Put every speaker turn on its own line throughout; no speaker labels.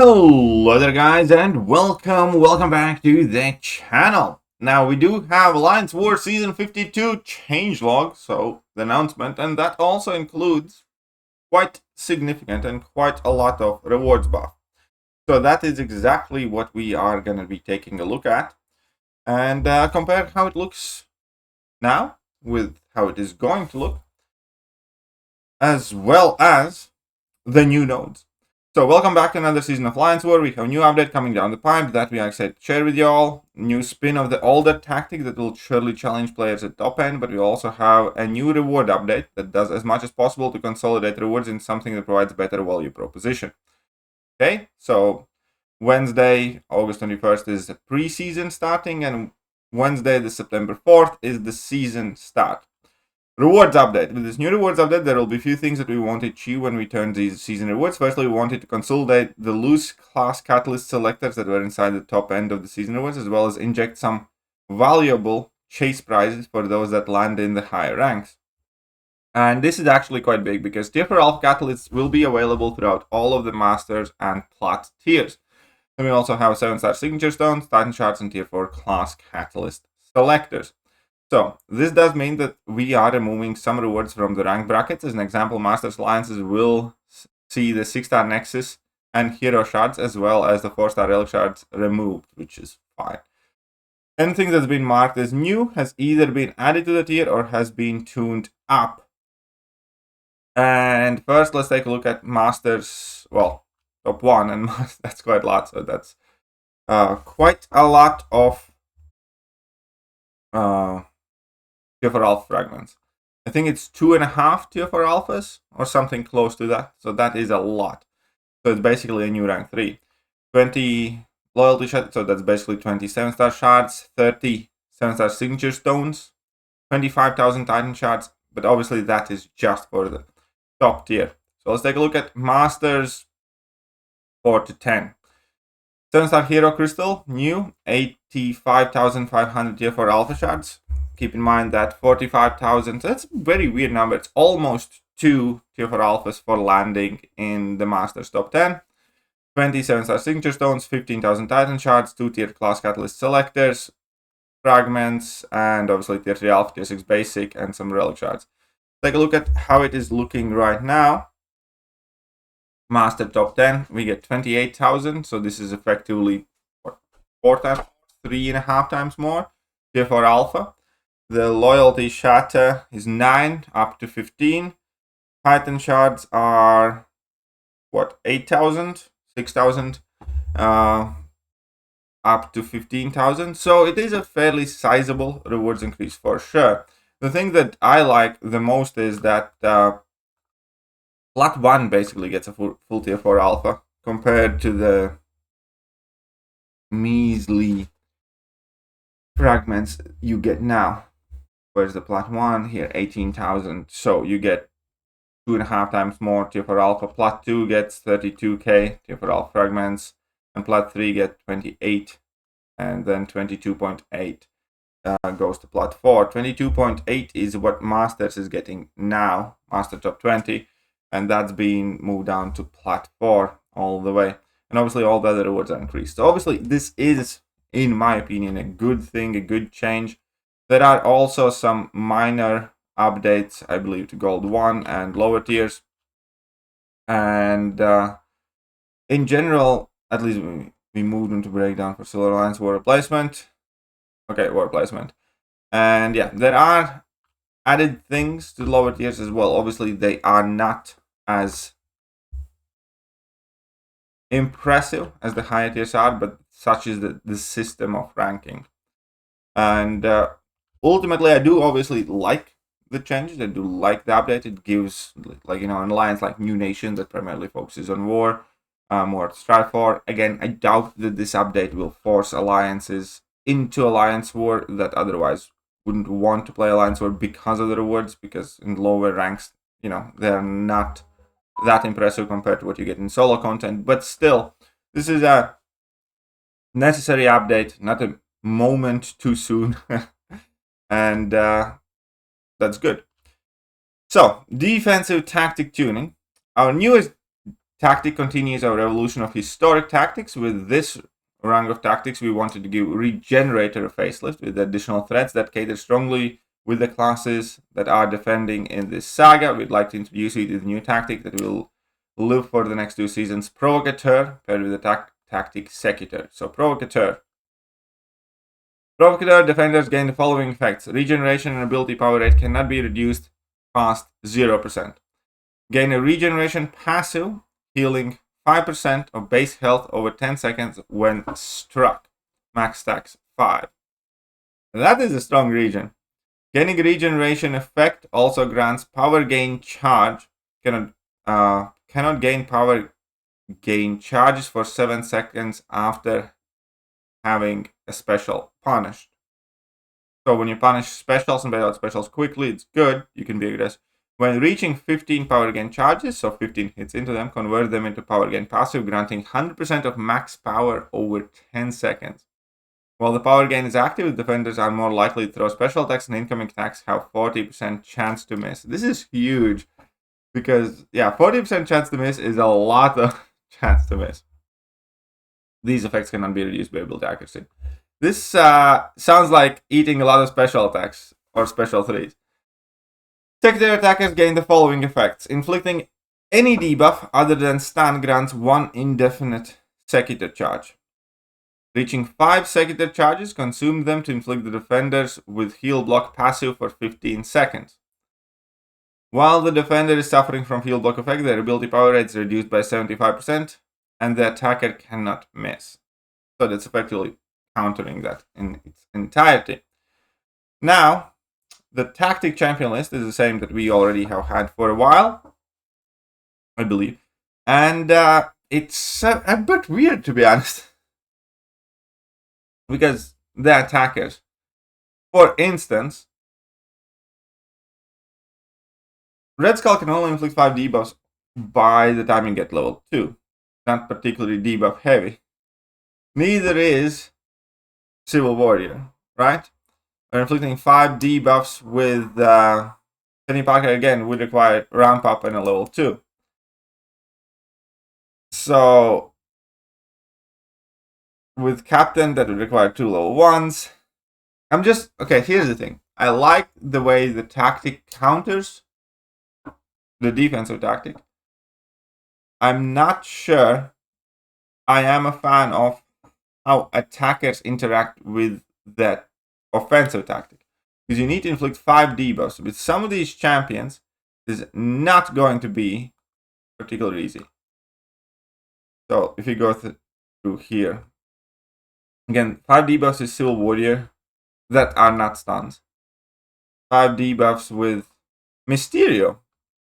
Hello there guys and welcome back to the channel. Now we do have Alliance War Season 52 changelog, so the announcement, and that also includes quite significant and quite a lot of rewards buff. So that is exactly what we are going to be taking a look at and compare how it looks now with how it is going to look, as well as the new nodes. So welcome back to another season of Alliance War. We have a new update coming down the pipe that we are excited to share with you all. New spin of the older tactic that will surely challenge players at top end, but we also have a new reward update that does as much as possible to consolidate rewards in something that provides better value proposition. Okay, so Wednesday, August 21st is the preseason starting, and Wednesday, the September 4th is the season start. Rewards update. With this new rewards update, there will be a few things that we want to achieve when we turn these season rewards. Firstly, we wanted to consolidate the loose class catalyst selectors that were inside the top end of the season rewards, as well as inject some valuable chase prizes for those that land in the higher ranks. And this is actually quite big because tier 4 alpha catalysts will be available throughout all of the masters and plat tiers. Then we also have 7-star signature stones, titan shards, and tier 4 class catalyst selectors. So this does mean that we are removing some rewards from the rank brackets. As an example, Masters Alliances will see the 6-star Nexus and Hero Shards, as well as the 4-star Relic Shards removed, which is fine. Anything that's been marked as new has either been added to the tier or has been tuned up. And first, let's take a look at Masters, well, top 1, and that's quite a lot. So that's quite a lot of tier 4 alpha fragments. I think it's 2.5 tier 4 alphas or something close to that. So that is a lot. So it's basically a new rank 3. 20 loyalty shards, so that's basically 27-star shards, 30 7-star signature stones, 25,000 titan shards, but obviously that is just for the top tier. So let's take a look at Masters 4 to 10. 7-star Hero Crystal, new, 85,500 tier 4 alpha shards. Keep in mind that 45,000, that's a very weird number. It's almost 2 tier 4 alphas for landing in the Masters top 10. 27-star signature stones, 15,000 titan shards, 2 tier class catalyst selectors, fragments, and obviously tier 3 alpha, tier 6 basic, and some relic shards. Take a look at how it is looking right now. Master top 10, we get 28,000, so this is effectively 3.5 times more tier 4 alpha. The loyalty shatter is 9 up to 15. Titan shards are 8,000, 6,000 up to 15,000. So it is a fairly sizable rewards increase for sure. The thing that I like the most is that plat 1 basically gets a full tier 4 alpha compared to the measly fragments you get now. Where's the plat 1 here? 18,000. So you get 2.5 times more tier 4 alpha. Plat 2 gets 32k tier 4 alpha fragments, and plat 3 get 28, and then 22.8 goes to plat 4. 22.8 is what Masters is getting now, Master top 20, and that's being moved down to plat 4 all the way. And obviously all the other rewards are increased. So obviously this is, in my opinion, a good thing, a good change. There are also some minor updates, I believe, to Gold 1 and lower tiers. And in general, at least we moved into breakdown for Silver Alliance War Replacement. Okay, War Replacement. And yeah, there are added things to lower tiers as well. Obviously, they are not as impressive as the higher tiers are, but such is the system of ranking. And ultimately, I do obviously like the changes. I do like the update. It gives, like, an alliance like New Nation that primarily focuses on war, more to strive for. Again, I doubt that this update will force alliances into Alliance War that otherwise wouldn't want to play Alliance War because of the rewards, because in lower ranks, they're not that impressive compared to what you get in solo content. But still, this is a necessary update, not a moment too soon. And that's good. So, defensive tactic tuning. Our newest tactic continues our evolution of historic tactics. With this rung of tactics, we wanted to give Regenerator a facelift with additional threats that cater strongly with the classes that are defending in this saga. We'd like to introduce you to the new tactic that will live for the next 2 seasons, Provocateur, paired with the tactic Secutor. So Provocateur. Provocateur defenders gain the following effects. Regeneration and ability power rate cannot be reduced past 0%. Gain a regeneration passive, healing 5% of base health over 10 seconds when struck. Max stacks 5. That is a strong regen. Gaining regeneration effect also grants power gain charge. Cannot gain power gain charges for 7 seconds after having a special punished. So when you punish specials and bail out specials quickly, it's good. You can be aggressive. When reaching 15 power gain charges, so 15 hits into them, convert them into power gain passive, granting 100% of max power over 10 seconds. While the power gain is active, defenders are more likely to throw special attacks, and incoming attacks have 40% chance to miss. This is huge because, 40% chance to miss is a lot of chance to miss. These effects cannot be reduced by ability accuracy. This sounds like eating a lot of special attacks or special threes. Secondary attackers gain the following effects. Inflicting any debuff other than stun grants 1 indefinite Secutor charge. Reaching 5 Secutor charges, consume them to inflict the defenders with heal block passive for 15 seconds. While the defender is suffering from heal block effect, their ability power rate is reduced by 75%, and the attacker cannot miss. So that's effectively countering that in its entirety. Now, the tactic champion list is the same that we already have had for a while, I believe. And it's a bit weird, to be honest. Because the attackers, for instance, Red Skull can only inflict 5 debuffs by the time you get level 2. Not particularly debuff heavy. Neither is Civil Warrior, right? We're inflicting 5 debuffs with Penny Parker again would require ramp up and a level 2. So with Captain, that would require 2 level 1s. Okay, here's the thing. I like the way the tactic counters the defensive tactic. I'm not sure I am a fan of how attackers interact with that offensive tactic. Because you need to inflict 5 debuffs. With some of these champions, this is not going to be particularly easy. So if you go through here, again, 5 debuffs is Civil Warrior that are not stuns. 5 debuffs with Mysterio.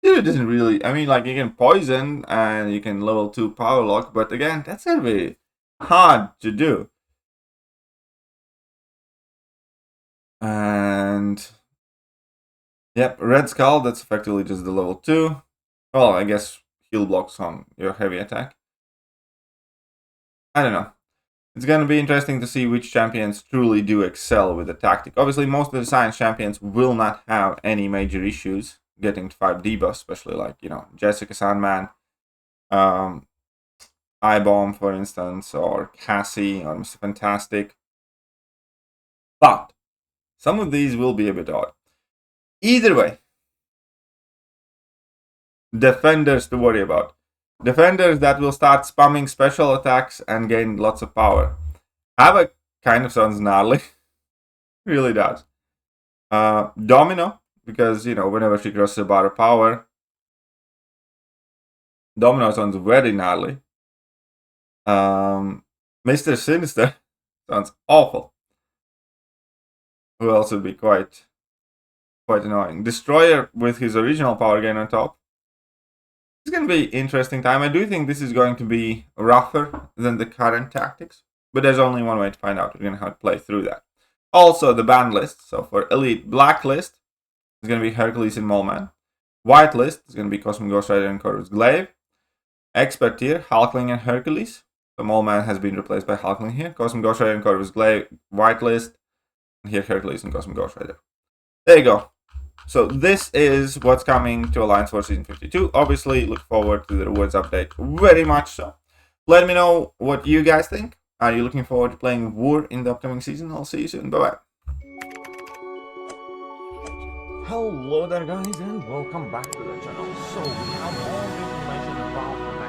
Mysterio doesn't really, I mean, like, you can poison and you can level 2 power lock, but again, that's gonna be hard to do. And yep, Red Skull, that's effectively just the level 2. Well, I guess heal blocks on your heavy attack. I don't know. It's going to be interesting to see which champions truly do excel with the tactic. Obviously, most of the science champions will not have any major issues getting 5 debuffs, especially like, Jessica Sandman, I-Bomb, for instance, or Cassie, or Mr. Fantastic. But some of these will be a bit odd. Either way, defenders to worry about. Defenders that will start spamming special attacks and gain lots of power. Havoc kind of sounds gnarly. Really does. Domino, because, whenever she crosses a bar of power, Domino sounds very gnarly. Mr. Sinister sounds awful. Who else would be quite annoying. Destroyer with his original power gain on top. It's going to be interesting time. I do think this is going to be rougher than the current tactics, but there's only one way to find out. We're going to have to play through that. Also, the ban list. So for Elite, Black list is going to be Hercules and Mole Man. White list is going to be Cosmic Ghost Rider and Corvus Glaive. Expert tier, Hulkling and Hercules. So Mole Man has been replaced by Hulkling here. Cosmic Ghost Rider and Corvus Glaive, white list. And here Hercules and Cosmic Ghost Rider. There you go. So this is what's coming to Alliance War Season 52. Obviously, look forward to the rewards update very much so. Let me know what you guys think. Are you looking forward to playing War in the upcoming season? I'll see you soon. Bye-bye. Hello there, guys, and welcome back to the channel. So we have all the information about the